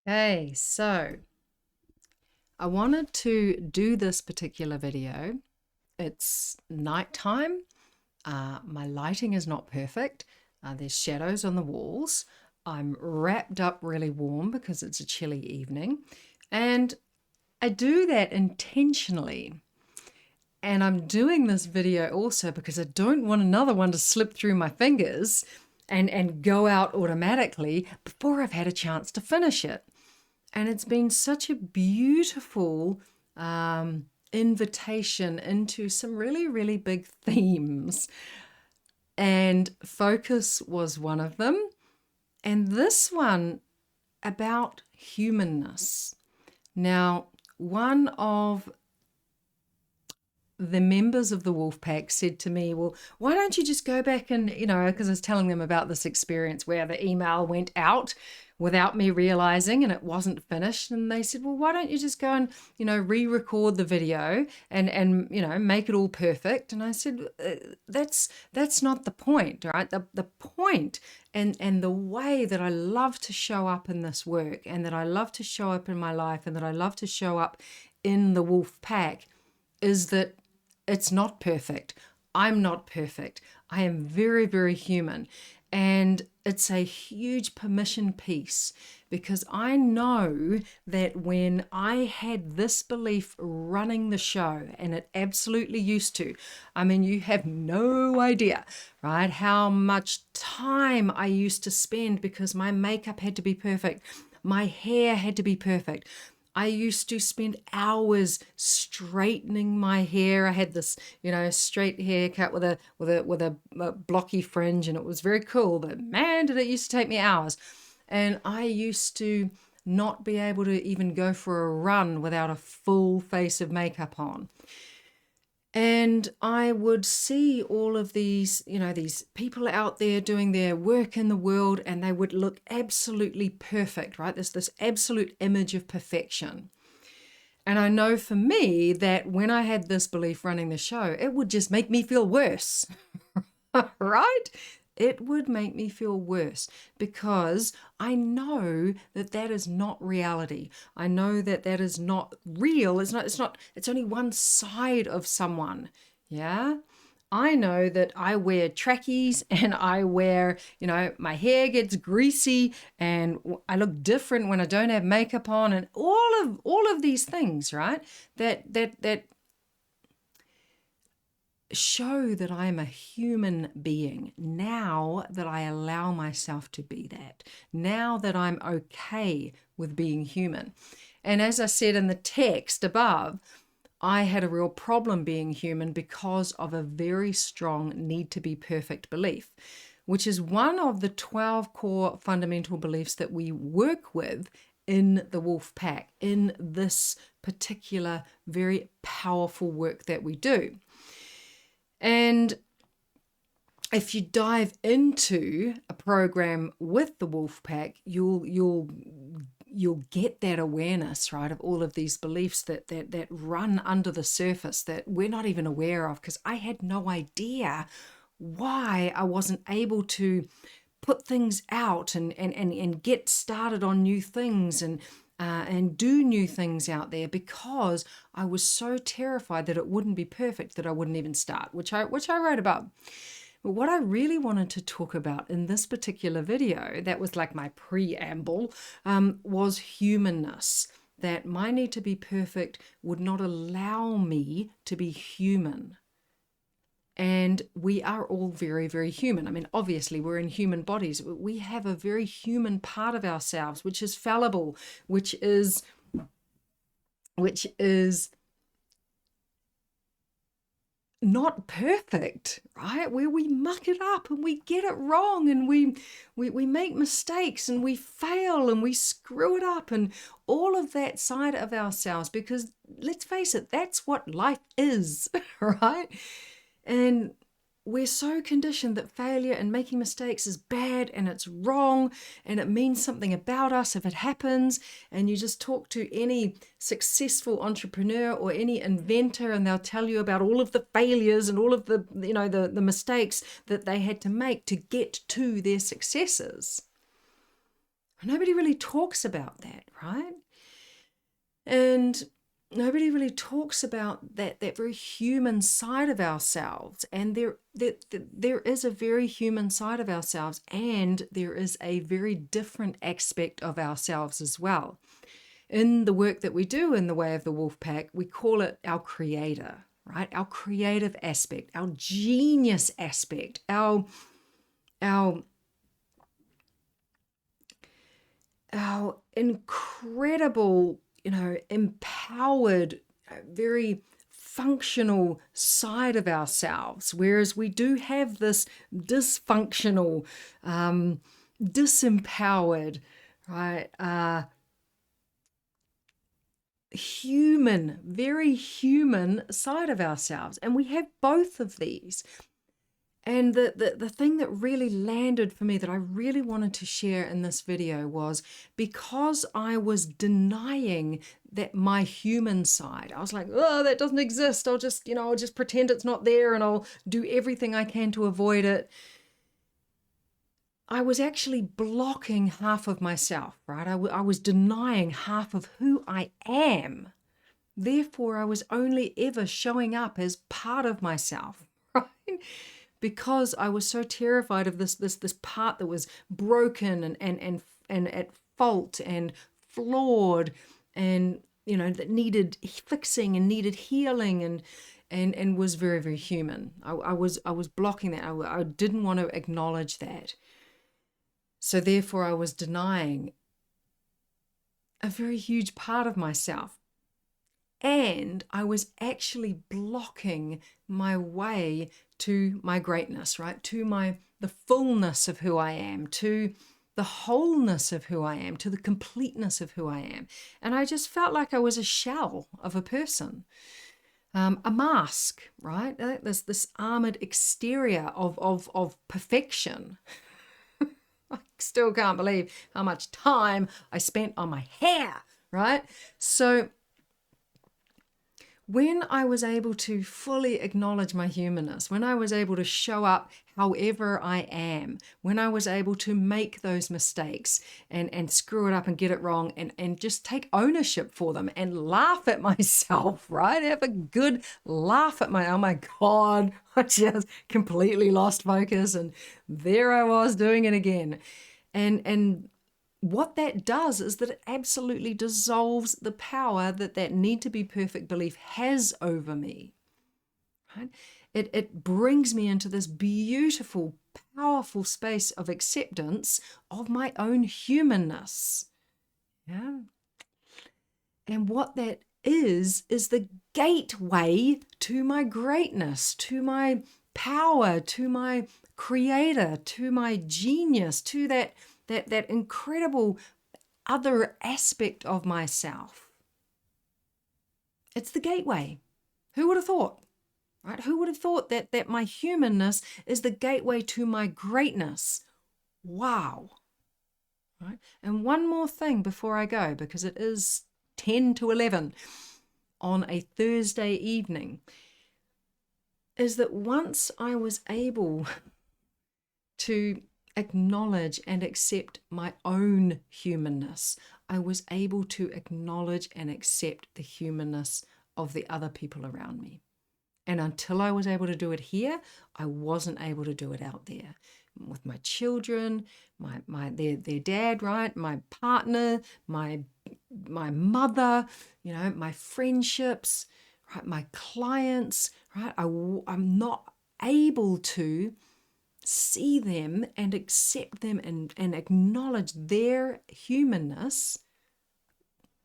Okay, so I wanted to do this particular video. It's nighttime. My lighting is not perfect. There's shadows on the walls. I'm wrapped up really warm because it's a chilly evening. And I do that intentionally. And I'm doing this video also because I don't want another one to slip through my fingers and go out automatically before I've had a chance to finish it. And it's been such a beautiful invitation into some really, really big themes. And focus was one of them. And this one about humanness. Now, one of the members of the wolf pack said to me, well, why don't you just go back and, because I was telling them about this experience where the email went out without me realizing and it wasn't finished. And they said, well, why don't you just go and, re-record the video and make it all perfect. And I said, that's not the point, right? The point and the way that I love to show up in this work and that I love to show up in my life and that I love to show up in the wolf pack is that it's not perfect. I'm not perfect. I am very, very human. And it's a huge permission piece because I know that when I had this belief running the show, and it absolutely used to, I mean, you have no idea, right, how much time I used to spend because my makeup had to be perfect. My hair had to be perfect. I used to spend hours straightening my hair. I had this, straight haircut with a blocky fringe, and it was very cool. But man, did it used to take me hours. And I used to not be able to even go for a run without a full face of makeup on. And I would see all of these, these people out there doing their work in the world, and they would look absolutely perfect, right? There's this absolute image of perfection. And I know for me that when I had this belief running the show, it would just make me feel worse, right? It would make me feel worse because I know that that is not reality. I know that that is not real. It's only one side of someone. Yeah. I know that I wear trackies and I wear, my hair gets greasy and I look different when I don't have makeup on and all of these things, right? That show that I am a human being now that I allow myself to be that, now that I'm okay with being human. And as I said in the text above, I had a real problem being human because of a very strong need to be perfect belief, which is one of the 12 core fundamental beliefs that we work with in the wolf pack, in this particular very powerful work that we do. And if you dive into a program with the wolf pack, you'll get that awareness, right, of all of these beliefs that run under the surface that we're not even aware of, because I had no idea why I wasn't able to put things out and get started on new things and do new things out there, because I was so terrified that it wouldn't be perfect that I wouldn't even start, which I wrote about. But what I really wanted to talk about in this particular video, that was like my preamble, was humanness. That my need to be perfect would not allow me to be human. And we are all very, very human. I mean, obviously, we're in human bodies. We have a very human part of ourselves, which is fallible, which is not perfect, right? Where we muck it up and we get it wrong and we make mistakes and we fail and we screw it up and all of that side of ourselves, because let's face it, that's what life is, right? And we're so conditioned that failure and making mistakes is bad and it's wrong and it means something about us if it happens. And you just talk to any successful entrepreneur or any inventor and they'll tell you about all of the failures and all of the, the mistakes that they had to make to get to their successes. Nobody really talks about that, right? And nobody really talks about that very human side of ourselves. And there is a very human side of ourselves, and there is a very different aspect of ourselves as well. In the work that we do in the Way of the Wolf Pack, we call it our creator, right? Our creative aspect, our genius aspect, our incredible, empowered, very functional side of ourselves. Whereas we do have this dysfunctional, disempowered, right? Human, very human side of ourselves. And we have both of these. And the thing that really landed for me that I really wanted to share in this video was because I was denying that my human side. I was like, oh, that doesn't exist. I'll just pretend it's not there and I'll do everything I can to avoid it. I was actually blocking half of myself, right? I was denying half of who I am. Therefore, I was only ever showing up as part of myself, right? Because I was so terrified of this part that was broken and at fault and flawed, and that needed fixing and needed healing and was very, very human. I was blocking that. I didn't want to acknowledge that. So therefore I was denying a very huge part of myself. And I was actually blocking my way to my greatness, right? To the fullness of who I am, to the wholeness of who I am, to the completeness of who I am. And I just felt like I was a shell of a person, a mask, right? There's this armored exterior of perfection. I still can't believe how much time I spent on my hair, right? So when I was able to fully acknowledge my humanness, when I was able to show up however I am, when I was able to make those mistakes and screw it up and get it wrong and just take ownership for them and laugh at myself, right? Have a good laugh at oh my God, I just completely lost focus and there I was doing it again. And what that does is that it absolutely dissolves the power that need to be perfect belief has over me. Right? It brings me into this beautiful, powerful space of acceptance of my own humanness. Yeah. And what that is the gateway to my greatness, to my power, to my creator, to my genius, to that incredible other aspect of myself. It's the gateway. Who would have thought? Right? Who would have thought that my humanness is the gateway to my greatness? Wow. Right? And one more thing before I go, because it is 10 to 11 on a Thursday evening, is that once I was able to acknowledge and accept my own humanness, I was able to acknowledge and accept the humanness of the other people around me. And until I was able to do it here, I wasn't able to do it out there with my children, their dad, right? My partner, my mother, my friendships, right? My clients, right? I'm not able to see them and accept them and acknowledge their humanness,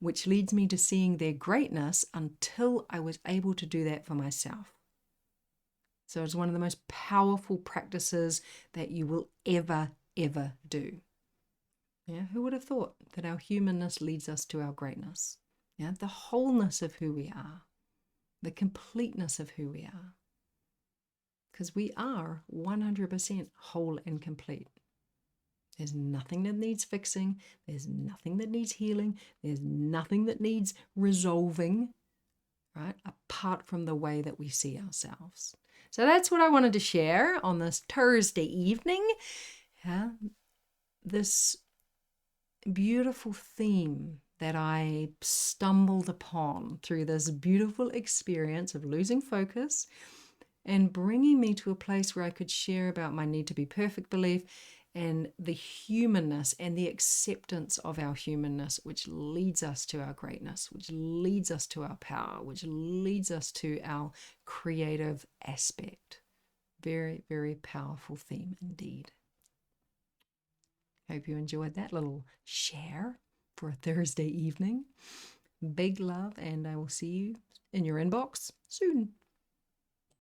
which leads me to seeing their greatness, until I was able to do that for myself. So it's one of the most powerful practices that you will ever do. Yeah, who would have thought that our humanness leads us to our greatness? Yeah, the wholeness of who we are, the completeness of who we are. Because we are 100% whole and complete. There's nothing that needs fixing. There's nothing that needs healing. There's nothing that needs resolving, right? Apart from the way that we see ourselves. So that's what I wanted to share on this Thursday evening. Yeah, this beautiful theme that I stumbled upon through this beautiful experience of losing focus and bringing me to a place where I could share about my need to be perfect belief and the humanness and the acceptance of our humanness, which leads us to our greatness, which leads us to our power, which leads us to our creative aspect. Very, very powerful theme indeed. Hope you enjoyed that little share for a Thursday evening. Big love, and I will see you in your inbox soon.